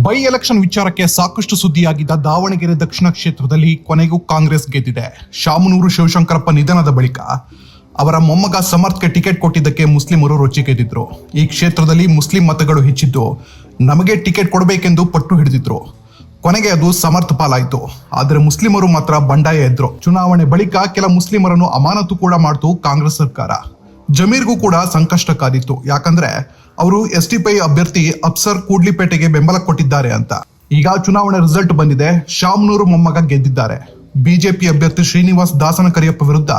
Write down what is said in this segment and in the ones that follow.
By election ವಿಚಾರಕ್ಕೆ ಸಾಕಷ್ಟು ಸುದ್ದಿಯಾಗಿದ್ದ ದಾವಣಗೆರೆ ದಕ್ಷಿಣ ಕ್ಷೇತ್ರದಲ್ಲಿ ಕೊನೆಗೂ ಕಾಂಗ್ರೆಸ್ ಗೆದ್ದಿದೆ. ಶಾಮನೂರು ಶಿವಶಂಕರಪ್ಪ ನಿಧನದ ಬಳಿಕ ಅವರ ಮೊಮ್ಮಗ ಸಮರ್ಥ್ಗೆ ಟಿಕೆಟ್ ಕೊಟ್ಟಿದ್ದಕ್ಕೆ ಮುಸ್ಲಿಮರು ರೊಚ್ಚಿಗೆದ್ದಿದ್ರು. ಈ ಕ್ಷೇತ್ರದಲ್ಲಿ ಮುಸ್ಲಿಂ ಮತಗಳು ಹೆಚ್ಚಿದ್ದು ನಮಗೆ ಟಿಕೆಟ್ ಕೊಡಬೇಕೆಂದು ಪಟ್ಟು ಹಿಡಿದಿದ್ರು. ಕೊನೆಗೆ ಅದು ಸಮರ್ಥ ಪಾಲಾಯಿತು. ಆದರೆ ಮುಸ್ಲಿಮರು ಮಾತ್ರ ಬಂಡಾಯ ಎದ್ರು. ಚುನಾವಣೆ ಬಳಿಕ ಕೆಲ ಮುಸ್ಲಿಮರನ್ನು ಅಮಾನತು ಕೂಡ ಮಾಡ್ತು ಕಾಂಗ್ರೆಸ್ ಸರ್ಕಾರ. ಜಮೀರ್ಗೂ ಕೂಡ ಸಂಕಷ್ಟ ಕಾದಿತ್ತು. ಯಾಕಂದ್ರೆ ಅವರು ಎಸ್ಟಿಪೈ ಅಭ್ಯರ್ಥಿ ಅಫ್ಸರ್ ಕೂಡ್ಲಿಪೇಟೆಗೆ ಬೆಂಬಲ ಕೊಟ್ಟಿದ್ದಾರೆ ಅಂತ. ಈಗ ಚುನಾವಣೆ ರಿಸಲ್ಟ್ ಬಂದಿದೆ. ಶಾಮನೂರು ಮೊಮ್ಮಗ ಗೆದ್ದಿದ್ದಾರೆ. ಬಿಜೆಪಿ ಅಭ್ಯರ್ಥಿ ಶ್ರೀನಿವಾಸ್ ದಾಸನಕರಿಯಪ್ಪ ವಿರುದ್ಧ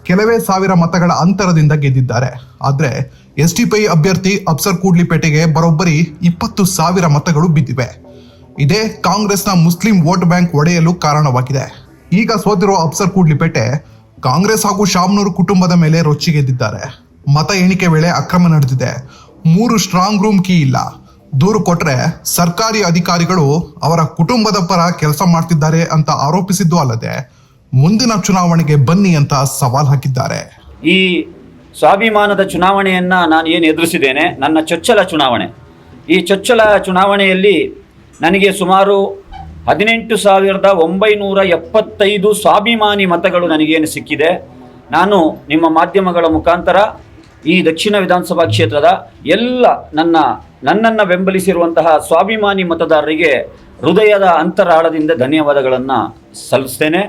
ಕೆಲವೇ ಸಾವಿರ ಮತಗಳ ಅಂತರದಿಂದ ಗೆದ್ದಿದ್ದಾರೆ. ಆದ್ರೆ ಎಸ್ಟಿಪೈ ಅಭ್ಯರ್ಥಿ ಅಫ್ಸರ್ ಕೂಡ್ಲಿಪೇಟೆಗೆ ಬರೋಬ್ಬರಿ 20,000 ಮತಗಳು ಬಿದ್ದಿವೆ. ಇದೇ ಕಾಂಗ್ರೆಸ್ನ ಮುಸ್ಲಿಂ ವೋಟ್ ಬ್ಯಾಂಕ್ ಒಡೆಯಲು ಕಾರಣವಾಗಿದೆ. ಈಗ ಸೋತಿರೋ ಅಫ್ಸರ್ ಕೂಡ್ಲಿಪೇಟೆ ಕಾಂಗ್ರೆಸ್ ಹಾಗೂ ಶಾಮನೂರು ಕುಟುಂಬದ ಮೇಲೆ ರೊಚ್ಚಿಗೆದ್ದಿದ್ದಾರೆ. ಮತ ಎಣಿಕೆ ವೇಳೆ ಅಕ್ರಮ ನಡೆದಿದೆ. 3 ಸ್ಟ್ರಾಂಗ್ ರೂಮ್ ಕೀ ಇಲ್ಲ. ದೂರು ಕೊಟ್ರೆ ಸರ್ಕಾರಿ ಅಧಿಕಾರಿಗಳು ಅವರ ಕುಟುಂಬದ ಪರ ಕೆಲಸ ಮಾಡ್ತಿದ್ದಾರೆ ಅಂತ ಆರೋಪಿಸಿದ್ದು ಅಲ್ಲದೆ ಮುಂದಿನ ಚುನಾವಣೆಗೆ ಬನ್ನಿ ಅಂತ ಸವಾಲ್ ಹಾಕಿದ್ದಾರೆ. ಈ ಸ್ವಾಭಿಮಾನದ ಚುನಾವಣೆಯನ್ನ ನಾನು ಏನು ಎದುರಿಸಿದ್ದೇನೆ, ನನ್ನ ಚೊಚ್ಚಲ ಚುನಾವಣೆ. ಈ ಚೊಚ್ಚಲ ಚುನಾವಣೆಯಲ್ಲಿ ನನಗೆ ಸುಮಾರು 18,975 ಸ್ವಾಭಿಮಾನಿ ಮತಗಳು ನನಗೇನು ಸಿಕ್ಕಿದೆ. ನಾನು ನಿಮ್ಮ ಮಾಧ್ಯಮಗಳ ಮುಖಾಂತರ ಈ ದಕ್ಷಿಣ ವಿಧಾನಸಭಾ ಕ್ಷೇತ್ರದ ಎಲ್ಲ ನನ್ನನ್ನು ಬೆಂಬಲಿಸಿರುವಂತಹ ಸ್ವಾಭಿಮಾನಿ ಮತದಾರರಿಗೆ ಹೃದಯದ ಅಂತರಾಳದಿಂದ ಧನ್ಯವಾದಗಳನ್ನು ಸಲ್ಲಿಸ್ತೇನೆ.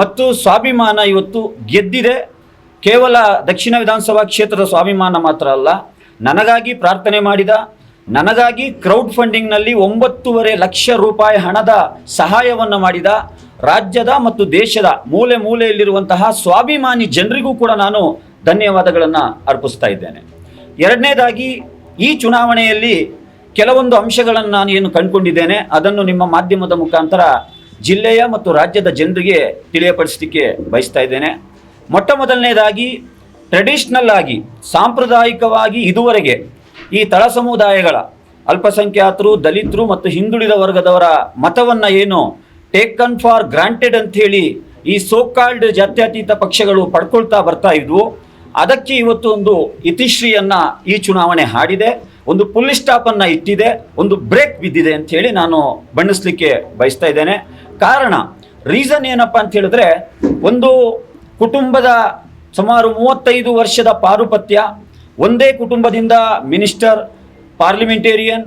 ಮತ್ತು ಸ್ವಾಭಿಮಾನ ಇವತ್ತು ಗೆದ್ದಿದೆ. ಕೇವಲ ದಕ್ಷಿಣ ವಿಧಾನಸಭಾ ಕ್ಷೇತ್ರದ ಸ್ವಾಭಿಮಾನ ಮಾತ್ರ ಅಲ್ಲ, ನನಗಾಗಿ ಪ್ರಾರ್ಥನೆ ಮಾಡಿದ, ನನಗಾಗಿ ಕ್ರೌಡ್ ಫಂಡಿಂಗ್ನಲ್ಲಿ 9.5 ಲಕ್ಷ ರೂಪಾಯಿ ಹಣದ ಸಹಾಯವನ್ನು ಮಾಡಿದ ರಾಜ್ಯದ ಮತ್ತು ದೇಶದ ಮೂಲೆ ಮೂಲೆಯಲ್ಲಿರುವಂತಹ ಸ್ವಾಭಿಮಾನಿ ಜನರಿಗೂ ಕೂಡ ನಾನು ಧನ್ಯವಾದಗಳನ್ನು ಅರ್ಪಿಸ್ತಾ ಇದ್ದೇನೆ. ಎರಡನೇದಾಗಿ, ಈ ಚುನಾವಣೆಯಲ್ಲಿ ಕೆಲವೊಂದು ಅಂಶಗಳನ್ನು ನಾನು ಏನು ಕಂಡುಕೊಂಡಿದ್ದೇನೆ ಅದನ್ನು ನಿಮ್ಮ ಮಾಧ್ಯಮದ ಮುಖಾಂತರ ಜಿಲ್ಲೆಯ ಮತ್ತು ರಾಜ್ಯದ ಜನರಿಗೆ ತಿಳಿಯಪಡಿಸಲಿಕ್ಕೆ ಬಯಸ್ತಾ ಇದ್ದೇನೆ. ಮೊಟ್ಟ ಮೊದಲನೇದಾಗಿ, ಟ್ರೆಡಿಷ್ನಲ್ ಆಗಿ ಸಾಂಪ್ರದಾಯಿಕವಾಗಿ ಇದುವರೆಗೆ ಈ ತಳ ಸಮುದಾಯಗಳ ಅಲ್ಪಸಂಖ್ಯಾತರು, ದಲಿತರು ಮತ್ತು ಹಿಂದುಳಿದ ವರ್ಗದವರ ಮತವನ್ನು ಏನು ಟೇಕನ್ ಫಾರ್ ಗ್ರಾಂಟೆಡ್ ಅಂಥೇಳಿ ಈ ಸೋಕಾಲ್ಡ್ ಜಾತ್ಯತೀತ ಪಕ್ಷಗಳು ಪಡ್ಕೊಳ್ತಾ ಬರ್ತಾ ಇದ್ವು, ಅದಕ್ಕೆ ಇವತ್ತು ಒಂದು ಇತಿಶ್ರೀಯನ್ನು ಈ ಚುನಾವಣೆ ಹಾಡಿದೆ. ಒಂದು ಫುಲ್ ಸ್ಟಾಪನ್ನು ಇಟ್ಟಿದೆ, ಒಂದು ಬ್ರೇಕ್ ಬಿದ್ದಿದೆ ಅಂತ ಹೇಳಿ ನಾನು ಬಣ್ಣಿಸ್ಲಿಕ್ಕೆ ಬಯಸ್ತಾ ಇದ್ದೇನೆ. ಕಾರಣ, ರೀಸನ್ ಏನಪ್ಪ ಅಂತ ಹೇಳಿದ್ರೆ, ಒಂದು ಕುಟುಂಬದ ಸುಮಾರು 35 ವರ್ಷದ ಪಾರುಪತ್ಯ, ಒಂದೇ ಕುಟುಂಬದಿಂದ ಮಿನಿಸ್ಟರ್, ಪಾರ್ಲಿಮೆಂಟೇರಿಯನ್,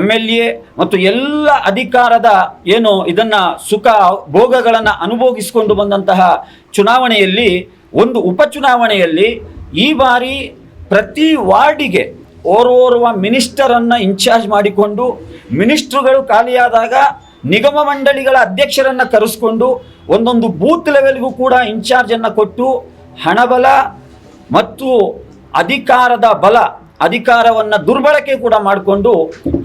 MLA ಮತ್ತು ಎಲ್ಲ ಅಧಿಕಾರದ ಏನು ಇದನ್ನು ಸುಖ ಭೋಗಗಳನ್ನು ಅನುಭೋಗಿಸಿಕೊಂಡು ಬಂದಂತಹ ಚುನಾವಣೆಯಲ್ಲಿ, ಒಂದು ಉಪಚುನಾವಣೆಯಲ್ಲಿ ಈ ಬಾರಿ ಪ್ರತಿ ವಾರ್ಡಿಗೆ ಓರ್ವ ಮಿನಿಸ್ಟರನ್ನು ಇನ್ಚಾರ್ಜ್ ಮಾಡಿಕೊಂಡು, ಮಿನಿಸ್ಟ್ರುಗಳು ಖಾಲಿಯಾದಾಗ ನಿಗಮ ಮಂಡಳಿಗಳ ಅಧ್ಯಕ್ಷರನ್ನು ಕರೆಸ್ಕೊಂಡು ಒಂದೊಂದು ಬೂತ್ ಲೆವೆಲ್ಗೂ ಕೂಡ ಇನ್ಚಾರ್ಜನ್ನು ಕೊಟ್ಟು ಹಣಬಲ ಮತ್ತು ಅಧಿಕಾರದ ಬಲ, ಅಧಿಕಾರವನ್ನು ದುರ್ಬಳಕೆ ಕೂಡ ಮಾಡಿಕೊಂಡು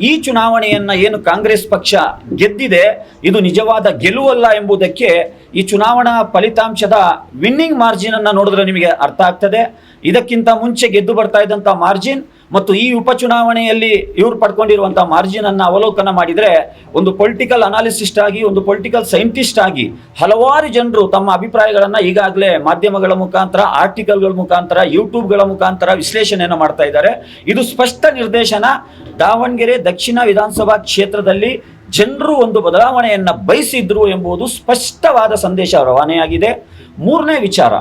ಈ ಚುನಾವಣೆಯನ್ನು ಏನು ಕಾಂಗ್ರೆಸ್ ಪಕ್ಷ ಗೆದ್ದಿದೆ, ಇದು ನಿಜವಾದ ಗೆಲುವಲ್ಲ ಎಂಬುದಕ್ಕೆ ಈ ಚುನಾವಣಾ ಫಲಿತಾಂಶದ ವಿನ್ನಿಂಗ್ ಮಾರ್ಜಿನನ್ನು ನೋಡಿದ್ರೆ ನಿಮಗೆ ಅರ್ಥ ಆಗ್ತದೆ. ಇದಕ್ಕಿಂತ ಮುಂಚೆ ಗೆದ್ದು ಬರ್ತಾ ಇದ್ದಂಥ ಮಾರ್ಜಿನ್ ಮತ್ತು ಈ ಉಪಚುನಾವಣೆಯಲ್ಲಿ ಇವರು ಪಡ್ಕೊಂಡಿರುವಂಥ ಮಾರ್ಜಿನನ್ನು ಅವಲೋಕನ ಮಾಡಿದರೆ, ಒಂದು ಪೊಲಿಟಿಕಲ್ ಅನಾಲಿಸಿಸ್ಟ್ ಆಗಿ, ಒಂದು ಪೊಲಿಟಿಕಲ್ ಸೈಂಟಿಸ್ಟ್ ಆಗಿ ಹಲವಾರು ಜನರು ತಮ್ಮ ಅಭಿಪ್ರಾಯಗಳನ್ನು ಈಗಾಗಲೇ ಮಾಧ್ಯಮಗಳ ಮುಖಾಂತರ, ಆರ್ಟಿಕಲ್ಗಳ ಮುಖಾಂತರ, ಯೂಟ್ಯೂಬ್ಗಳ ಮುಖಾಂತರ ವಿಶ್ಲೇಷಣೆಯನ್ನು ಮಾಡ್ತಾ ಇದ್ದಾರೆ. ಇದು ಸ್ಪಷ್ಟ ನಿರ್ದೇಶನ, ದಾವಣಗೆರೆ ದಕ್ಷಿಣ ವಿಧಾನಸಭಾ ಕ್ಷೇತ್ರದಲ್ಲಿ ಜನರು ಒಂದು ಬದಲಾವಣೆಯನ್ನು ಬಯಸಿದ್ರು ಎಂಬುದು ಸ್ಪಷ್ಟವಾದ ಸಂದೇಶ ರವಾನೆಯಾಗಿದೆ. ಮೂರನೇ ವಿಚಾರ,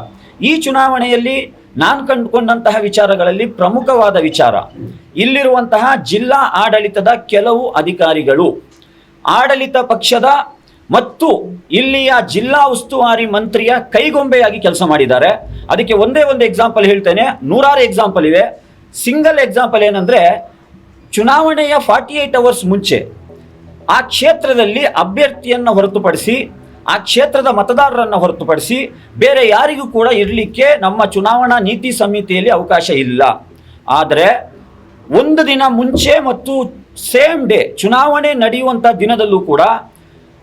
ಈ ಚುನಾವಣೆಯಲ್ಲಿ ನಾನು ಕಂಡುಕೊಂಡಂತಹ ವಿಚಾರಗಳಲ್ಲಿ ಪ್ರಮುಖವಾದ ವಿಚಾರ, ಇಲ್ಲಿರುವಂತಹ ಜಿಲ್ಲಾ ಆಡಳಿತದ ಕೆಲವು ಅಧಿಕಾರಿಗಳು ಆಡಳಿತ ಪಕ್ಷದ ಮತ್ತು ಇಲ್ಲಿಯ ಜಿಲ್ಲಾ ಉಸ್ತುವಾರಿ ಮಂತ್ರಿಯ ಕೈಗೊಂಬೆಯಾಗಿ ಕೆಲಸ ಮಾಡಿದ್ದಾರೆ. ಅದಕ್ಕೆ ಒಂದೇ ಒಂದು ಎಕ್ಸಾಂಪಲ್ ಹೇಳ್ತೇನೆ, 100 ಎಕ್ಸಾಂಪಲ್ ಇವೆ. ಸಿಂಗಲ್ ಎಕ್ಸಾಂಪಲ್ ಏನಂದರೆ, ಚುನಾವಣೆಯ 48 ಅವರ್ಸ್ ಮುಂಚೆ ಆ ಕ್ಷೇತ್ರದಲ್ಲಿ ಅಭ್ಯರ್ಥಿಯನ್ನು ಹೊರತುಪಡಿಸಿ, ಆ ಕ್ಷೇತ್ರದ ಮತದಾರರನ್ನು ಹೊರತುಪಡಿಸಿ ಬೇರೆ ಯಾರಿಗೂ ಕೂಡ ಇರಲಿಕ್ಕೆ ನಮ್ಮ ಚುನಾವಣಾ ನೀತಿ ಸಮಿತಿಯಲ್ಲಿ ಅವಕಾಶ ಇಲ್ಲ. ಆದರೆ ಒಂದು ದಿನ ಮುಂಚೆ ಮತ್ತು ಸೇಮ್ ಡೇ ಚುನಾವಣೆ ನಡೆಯುವಂಥ ದಿನದಲ್ಲೂ ಕೂಡ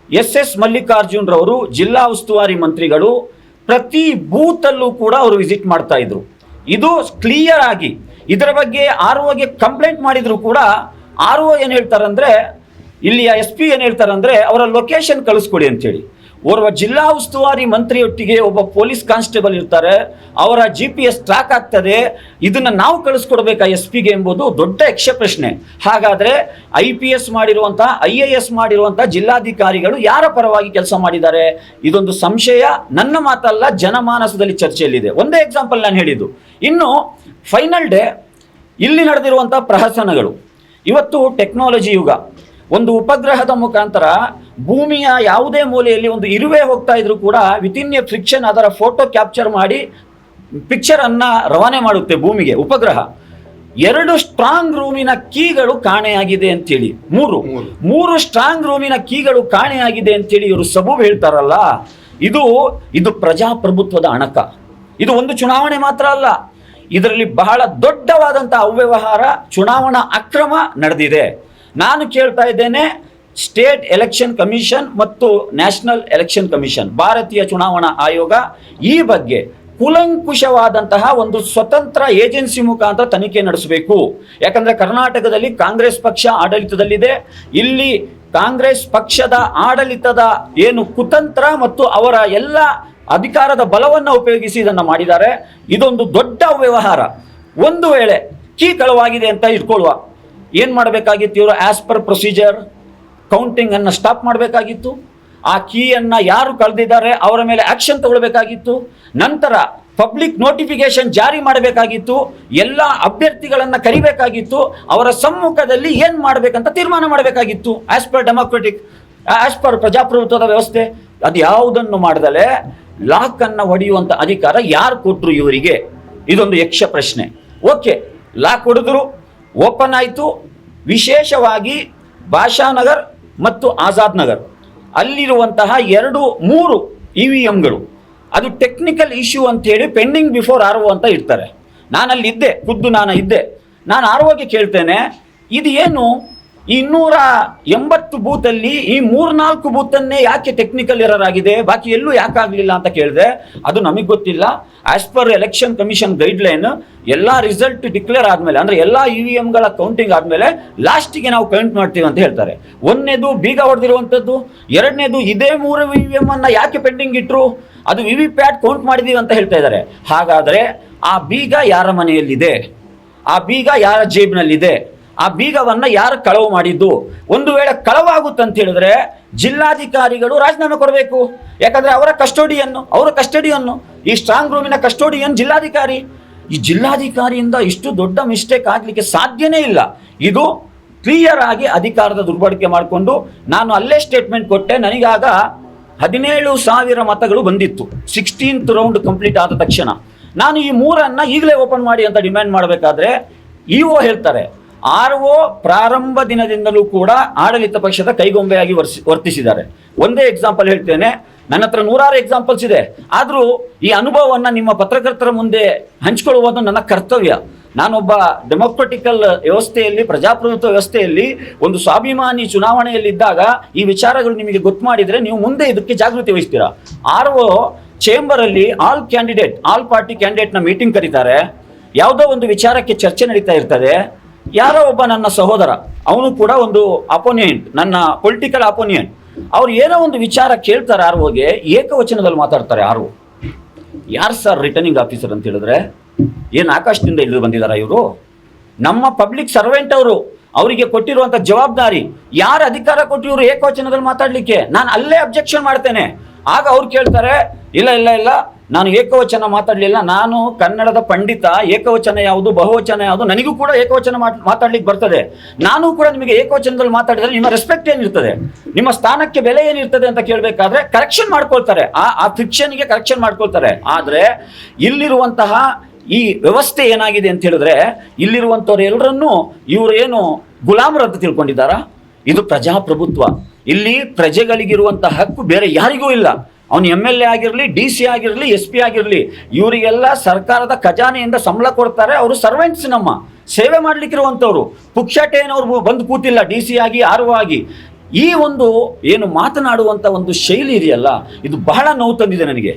SS ಮಲ್ಲಿಕಾರ್ಜುನ್ ರವರು ಜಿಲ್ಲಾ ಉಸ್ತುವಾರಿ ಮಂತ್ರಿಗಳು ಪ್ರತಿ ಬೂತಲ್ಲೂ ಕೂಡ ಅವರು ವಿಸಿಟ್ ಮಾಡ್ತಾ ಇದ್ರು. ಇದು ಕ್ಲಿಯರ್ ಆಗಿ, ಇದರ ಬಗ್ಗೆ ROಗೆ ಕಂಪ್ಲೇಂಟ್ ಮಾಡಿದ್ರು ಕೂಡ RO ಏನು ಹೇಳ್ತಾರಂದ್ರೆ, ಇಲ್ಲಿಯ SP ಏನು ಹೇಳ್ತಾರಂದ್ರೆ, ಅವರ ಲೊಕೇಶನ್ ಕಳಿಸ್ಕೊಡಿ ಅಂತೇಳಿ. ಓರ್ವ ಜಿಲ್ಲಾ ಉಸ್ತುವಾರಿ ಮಂತ್ರಿಯೊಟ್ಟಿಗೆ ಒಬ್ಬ ಪೊಲೀಸ್ ಕಾನ್ಸ್ಟೇಬಲ್ ಇರ್ತಾರೆ, ಅವರ GPS ಟ್ರ್ಯಾಕ್ ಆಗ್ತದೆ, ಇದನ್ನ ನಾವು ಕಳಿಸ್ಕೊಡ್ಬೇಕಾ SP ಗೆ ಎಂಬುದು ದೊಡ್ಡ ಯಕ್ಷ ಪ್ರಶ್ನೆ. ಹಾಗಾದ್ರೆ IPS ಮಾಡಿರುವಂತ IAS ಮಾಡಿರುವಂತ ಜಿಲ್ಲಾಧಿಕಾರಿಗಳು ಯಾರ ಪರವಾಗಿ ಕೆಲಸ ಮಾಡಿದ್ದಾರೆ? ಇದೊಂದು ಸಂಶಯ, ನನ್ನ ಮಾತಲ್ಲ, ಜನಮಾನಸದಲ್ಲಿ ಚರ್ಚೆಯಲ್ಲಿದೆ. ಒಂದೇ ಎಕ್ಸಾಂಪಲ್ ನಾನು ಹೇಳಿದ್ದು. ಇನ್ನು ಫೈನಲ್ ಡೇ ಇಲ್ಲಿ ನಡೆದಿರುವಂತಹ ಪ್ರಹಸನಗಳು. ಇವತ್ತು ಟೆಕ್ನಾಲಜಿ ಯುಗ. ಒಂದು ಉಪಗ್ರಹದ ಮುಖಾಂತರ ಭೂಮಿಯ ಯಾವುದೇ ಮೂಲೆಯಲ್ಲಿ ಒಂದು ಇರುವೆ ಹೋಗ್ತಾ ಇದ್ರು ಕೂಡ ವಿತಿನ್ ಎ ಫ್ರಿಕ್ಷನ್ ಅದರ ಫೋಟೋ ಕ್ಯಾಪ್ಚರ್ ಮಾಡಿ ಪಿಕ್ಚರ್ ಅನ್ನ ರವಾನೆ ಮಾಡುತ್ತೆ ಭೂಮಿಗೆ ಉಪಗ್ರಹ. 2 ಸ್ಟ್ರಾಂಗ್ ರೂಮಿನ ಕೀಗಳು ಕಾಣೆಯಾಗಿದೆ ಅಂತೇಳಿ, ಮೂರು ಸ್ಟ್ರಾಂಗ್ ರೂಮಿನ ಕೀಗಳು ಕಾಣೆಯಾಗಿದೆ ಅಂತೇಳಿ ಇವರು ಸಬೂಬ್ ಹೇಳ್ತಾರಲ್ಲ, ಇದು ಪ್ರಜಾಪ್ರಭುತ್ವದ ಅಣಕ. ಇದು ಒಂದು ಚುನಾವಣೆ ಮಾತ್ರ ಅಲ್ಲ, ಇದರಲ್ಲಿ ಬಹಳ ದೊಡ್ಡವಾದಂತಹ ಅವ್ಯವಹಾರ, ಚುನಾವಣಾ ಅಕ್ರಮ ನಡೆದಿದೆ. ನಾನು ಕೇಳ್ತಾ ಇದ್ದೇನೆ, ಸ್ಟೇಟ್ ಎಲೆಕ್ಷನ್ ಕಮಿಷನ್ ಮತ್ತು ನ್ಯಾಷನಲ್ ಎಲೆಕ್ಷನ್ ಕಮಿಷನ್, ಭಾರತೀಯ ಚುನಾವಣಾ ಆಯೋಗ ಈ ಬಗ್ಗೆ ಕೂಲಂಕುಷವಾದಂತಹ ಒಂದು ಸ್ವತಂತ್ರ ಏಜೆನ್ಸಿ ಮುಖಾಂತರ ತನಿಖೆ ನಡೆಸಬೇಕು. ಯಾಕಂದ್ರೆ ಕರ್ನಾಟಕದಲ್ಲಿ ಕಾಂಗ್ರೆಸ್ ಪಕ್ಷ ಆಡಳಿತದಲ್ಲಿದೆ. ಇಲ್ಲಿ ಕಾಂಗ್ರೆಸ್ ಪಕ್ಷದ ಆಡಳಿತದ ಏನು ಕುತಂತ್ರ ಮತ್ತು ಅವರ ಎಲ್ಲ ಅಧಿಕಾರದ ಬಲವನ್ನು ಉಪಯೋಗಿಸಿ ಇದನ್ನು ಮಾಡಿದ್ದಾರೆ. ಇದೊಂದು ದೊಡ್ಡ ವ್ಯವಹಾರ. ಒಂದು ವೇಳೆ ಕೀ ಕಳವಾಗಿದೆ ಅಂತ ಇಟ್ಕೊಳ್ಳುವ, ಏನು ಮಾಡಬೇಕಾಗಿತ್ತು ಇವರು? ಆಸ್ ಪರ್ ಪ್ರೊಸೀಜರ್ ಕೌಂಟಿಂಗ್ ಅನ್ನು ಸ್ಟಾಪ್ ಮಾಡಬೇಕಾಗಿತ್ತು. ಆ ಕೀಯನ್ನು ಯಾರು ಕಳೆದಿದ್ದಾರೆ ಅವರ ಮೇಲೆ ಆಕ್ಷನ್ ತಗೊಳ್ಬೇಕಾಗಿತ್ತು. ನಂತರ ಪಬ್ಲಿಕ್ ನೋಟಿಫಿಕೇಶನ್ ಜಾರಿ ಮಾಡಬೇಕಾಗಿತ್ತು. ಎಲ್ಲ ಅಭ್ಯರ್ಥಿಗಳನ್ನು ಕರಿಬೇಕಾಗಿತ್ತು. ಅವರ ಸಮ್ಮುಖದಲ್ಲಿ ಏನು ಮಾಡಬೇಕಂತ ತೀರ್ಮಾನ ಮಾಡಬೇಕಾಗಿತ್ತು. As per democratic, as per ಪ್ರಜಾಪ್ರಭುತ್ವದ ವ್ಯವಸ್ಥೆ. ಅದು ಯಾವುದನ್ನು ಮಾಡದಲೇ ಲಾಕ್ ಅನ್ನು ಹೊಡೆಯುವಂತ ಅಧಿಕಾರ ಯಾರು ಕೊಟ್ಟರು ಇವರಿಗೆ? ಇದೊಂದು ಯಕ್ಷ ಪ್ರಶ್ನೆ. ಓಕೆ, ಲಾಕ್ ಹೊಡೆದ್ರು, ಓಪನ್ ಆಯಿತು. ವಿಶೇಷವಾಗಿ ಭಾಷಾನಗರ್ ಮತ್ತು ಆಜಾದ್ ನಗರ್ ಅಲ್ಲಿರುವಂತಹ 2-3 EVMಗಳು ಅದು ಟೆಕ್ನಿಕಲ್ ಇಶ್ಯೂ ಅಂತೇಳಿ ಪೆಂಡಿಂಗ್ ಬಿಫೋರ್ RO ಅಂತ ಇರ್ತಾರೆ. ನಾನಲ್ಲಿದ್ದೆ, ಖುದ್ದು ನಾನು ಇದ್ದೆ. ನಾನು ROಗೆ ಕೇಳ್ತೇನೆ, ಇದು ಏನು ಈ 280 ಬೂತಲ್ಲಿ ಈ 3-4 ಬೂತನ್ನೇ ಯಾಕೆ ಟೆಕ್ನಿಕಲ್ ಎರರ್ ಆಗಿದೆ, ಬಾಕಿ ಎಲ್ಲೂ ಯಾಕೆ ಆಗಲಿಲ್ಲ ಅಂತ ಕೇಳಿದೆ. ಅದು ನಮಗೆ ಗೊತ್ತಿಲ್ಲ. As per election commission guideline ಎಲ್ಲ ರಿಸಲ್ಟ್ ಡಿಕ್ಲೇರ್ ಆದಮೇಲೆ, ಅಂದರೆ ಎಲ್ಲ EVMಗಳ ಕೌಂಟಿಂಗ್ ಆದಮೇಲೆ ಲಾಸ್ಟಿಗೆ ನಾವು ಕೌಂಟ್ ಮಾಡ್ತೀವಿ ಅಂತ ಹೇಳ್ತಾರೆ. ಒಂದನೇದು ಬೀಗ ಹೊಡೆದಿರುವಂಥದ್ದು, ಎರಡನೇದು ಇದೇ 3 EVM ಅನ್ನು ಯಾಕೆ ಪೆಂಡಿಂಗ್ ಇಟ್ಟರು, ಅದು VVPAT ಕೌಂಟ್ ಮಾಡಿದೀವಿ ಅಂತ ಹೇಳ್ತಾ ಇದ್ದಾರೆ. ಹಾಗಾದರೆ ಆ ಬೀಗ ಯಾರ ಮನೆಯಲ್ಲಿದೆ? ಆ ಬೀಗ ಯಾರ ಜೇಬಿನಲ್ಲಿದೆ? ಆ ಬೀಗವನ್ನು ಯಾರು ಕಳವು ಮಾಡಿದ್ದು? ಒಂದು ವೇಳೆ ಕಳವಾಗುತ್ತಂತ ಹೇಳಿದ್ರೆ ಜಿಲ್ಲಾಧಿಕಾರಿಗಳು ರಾಜೀನಾಮೆ ಕೊಡಬೇಕು. ಯಾಕಂದ್ರೆ ಅವರ ಕಸ್ಟಡಿಯನ್ನು ಈ ಸ್ಟ್ರಾಂಗ್ ರೂಮಿನ ಕಸ್ಟೋಡಿಯನ್ ಜಿಲ್ಲಾಧಿಕಾರಿ. ಈ ಜಿಲ್ಲಾಧಿಕಾರಿಯಿಂದ ಇಷ್ಟು ದೊಡ್ಡ ಮಿಸ್ಟೇಕ್ ಆಗಲಿಕ್ಕೆ ಸಾಧ್ಯನೇ ಇಲ್ಲ. ಇದು ಕ್ಲಿಯರ್ ಆಗಿ ಅಧಿಕಾರದ ದುರ್ಬಳಕೆ ಮಾಡಿಕೊಂಡು, ನಾನು ಅಲ್ಲೇ ಸ್ಟೇಟ್ಮೆಂಟ್ ಕೊಟ್ಟೆ, ನನಗಾಗ 17,000 ಮತಗಳು ಬಂದಿತ್ತು 16th ರೌಂಡ್ ಕಂಪ್ಲೀಟ್ ಆದ ತಕ್ಷಣ. ನಾನು ಈ 3ಅನ್ನು ಈಗಲೇ ಓಪನ್ ಮಾಡಿ ಅಂತ ಡಿಮ್ಯಾಂಡ್ ಮಾಡಬೇಕಾದ್ರೆ EO ಹೇಳ್ತಾರೆ, RO ಪ್ರಾರಂಭ ದಿನದಿಂದಲೂ ಕೂಡ ಆಡಳಿತ ಪಕ್ಷದ ಕೈಗೊಂಬೆಯಾಗಿ ವರ್ತಿಸಿದ್ದಾರೆ. ಒಂದೇ ಎಕ್ಸಾಂಪಲ್ ಹೇಳ್ತೇನೆ, ನನ್ನ ಹತ್ರ 100 ಎಕ್ಸಾಂಪಲ್ಸ್ ಇದೆ. ಆದರೂ ಈ ಅನುಭವವನ್ನು ನಿಮ್ಮ ಪತ್ರಕರ್ತರ ಮುಂದೆ ಹಂಚಿಕೊಳ್ಳುವುದು ನನ್ನ ಕರ್ತವ್ಯ. ನಾನೊಬ್ಬ ಡೆಮೊಕ್ರೆಟಿಕಲ್ ವ್ಯವಸ್ಥೆಯಲ್ಲಿ, ಪ್ರಜಾಪ್ರಭುತ್ವ ವ್ಯವಸ್ಥೆಯಲ್ಲಿ, ಒಂದು ಸ್ವಾಭಿಮಾನಿ ಚುನಾವಣೆಯಲ್ಲಿದ್ದಾಗ ಈ ವಿಚಾರಗಳು ನಿಮಗೆ ಗೊತ್ತು ಮಾಡಿದರೆ ನೀವು ಮುಂದೆ ಇದಕ್ಕೆ ಜಾಗೃತಿ ವಹಿಸ್ತೀರಾ. RO ಚೇಂಬರಲ್ಲಿ ಆಲ್ ಪಾರ್ಟಿ ಕ್ಯಾಂಡಿಡೇಟ್ನ ಮೀಟಿಂಗ್ ಕರೀತಾರೆ. ಯಾವುದೋ ಒಂದು ವಿಚಾರಕ್ಕೆ ಚರ್ಚೆ ನಡೀತಾ ಇರ್ತದೆ. ಯಾರೋ ಒಬ್ಬ ನನ್ನ ಸಹೋದರ, ಅವನು ಕೂಡ ಒಂದು ಅಪೋನಿಯಂಟ್, ನನ್ನ ಪೊಲಿಟಿಕಲ್ ಅಪೋನಿಯಂಟ್, ಅವ್ರು ಏನೋ ಒಂದು ವಿಚಾರ ಕೇಳ್ತಾರೆ ROಗೆ, ಏಕವಚನದಲ್ಲಿ ಮಾತಾಡ್ತಾರೆ. RO ಯಾರು ಸರ್ ರಿಟರ್ನಿಂಗ್ ಆಫೀಸರ್ ಅಂತ ಹೇಳಿದ್ರೆ, ಏನು ಆಕಾಶದಿಂದ ಇಳಿದು ಬಂದಿದ್ದಾರೆ ಇವರು? ನಮ್ಮ ಪಬ್ಲಿಕ್ ಸರ್ವೆಂಟ್ ಅವರು, ಅವರಿಗೆ ಕೊಟ್ಟಿರುವಂಥ ಜವಾಬ್ದಾರಿ, ಯಾರು ಅಧಿಕಾರ ಕೊಟ್ಟು ಇವರು ಏಕವಚನದಲ್ಲಿ ಮಾತಾಡಲಿಕ್ಕೆ? ನಾನು ಅಲ್ಲೇ ಅಬ್ಜೆಕ್ಷನ್ ಮಾಡ್ತೇನೆ. ಆಗ ಅವ್ರು ಕೇಳ್ತಾರೆ, ಇಲ್ಲ ನಾನು ಏಕವಚನ ಮಾತಾಡಲಿಲ್ಲ, ನಾನು ಕನ್ನಡದ ಪಂಡಿತ, ಏಕವಚನ ಯಾವುದು ಬಹುವಚನ ಯಾವುದು ನನಗೂ ಕೂಡ ಏಕವಚನ ಮಾತಾಡ್ಲಿಕ್ಕೆ ಬರ್ತದೆ. ನಾನು ಕೂಡ ನಿಮಗೆ ಏಕವಚನದಲ್ಲಿ ಮಾತಾಡಿದರೆ ನಿಮ್ಮ ರೆಸ್ಪೆಕ್ಟ್ ಏನಿರ್ತದೆ, ನಿಮ್ಮ ಸ್ಥಾನಕ್ಕೆ ಬೆಲೆ ಏನಿರ್ತದೆ ಅಂತ ಕೇಳಬೇಕಾದ್ರೆ ಕರೆಕ್ಷನ್ ಮಾಡ್ಕೊಳ್ತಾರೆ. ಆ ಫಿಕ್ಷನ್ಗೆ ಕರೆಕ್ಷನ್ ಮಾಡ್ಕೊಳ್ತಾರೆ. ಆದರೆ ಇಲ್ಲಿರುವಂತಹ ಈ ವ್ಯವಸ್ಥೆ ಏನಾಗಿದೆ ಅಂತ ಹೇಳಿದ್ರೆ, ಇಲ್ಲಿರುವಂಥವ್ರು ಎಲ್ಲರನ್ನೂ ಇವರು ಏನು ಗುಲಾಮರಂತ ತಿಳ್ಕೊಂಡಿದ್ದಾರಾ? ಇದು ಪ್ರಜಾಪ್ರಭುತ್ವ. ಇಲ್ಲಿ ಪ್ರಜೆಗಳಿಗಿರುವಂಥ ಹಕ್ಕು ಬೇರೆ ಯಾರಿಗೂ ಇಲ್ಲ. ಅವನು MLA ಆಗಿರಲಿ, DC ಆಗಿರಲಿ, SP ಆಗಿರಲಿ, ಇವರಿಗೆಲ್ಲ ಸರ್ಕಾರದ ಖಜಾನೆಯಿಂದ ಸಂಬಳ ಕೊಡ್ತಾರೆ. ಅವರು ಸರ್ವೆಂಟ್ಸ್, ನಮ್ಮ ಸೇವೆ ಮಾಡಲಿಕ್ಕಿರುವಂಥವ್ರು. ಪುಕ್ಷಟೇನವ್ರು ಬಂದು ಕೂತಿಲ್ಲ DC ಆಗಿ, RO ಆಗಿ. ಈ ಒಂದು ಏನು ಮಾತನಾಡುವಂಥ ಒಂದು ಶೈಲಿ ಇದೆಯಲ್ಲ, ಇದು ಬಹಳ ನೋವು ತಂದಿದೆ ನನಗೆ.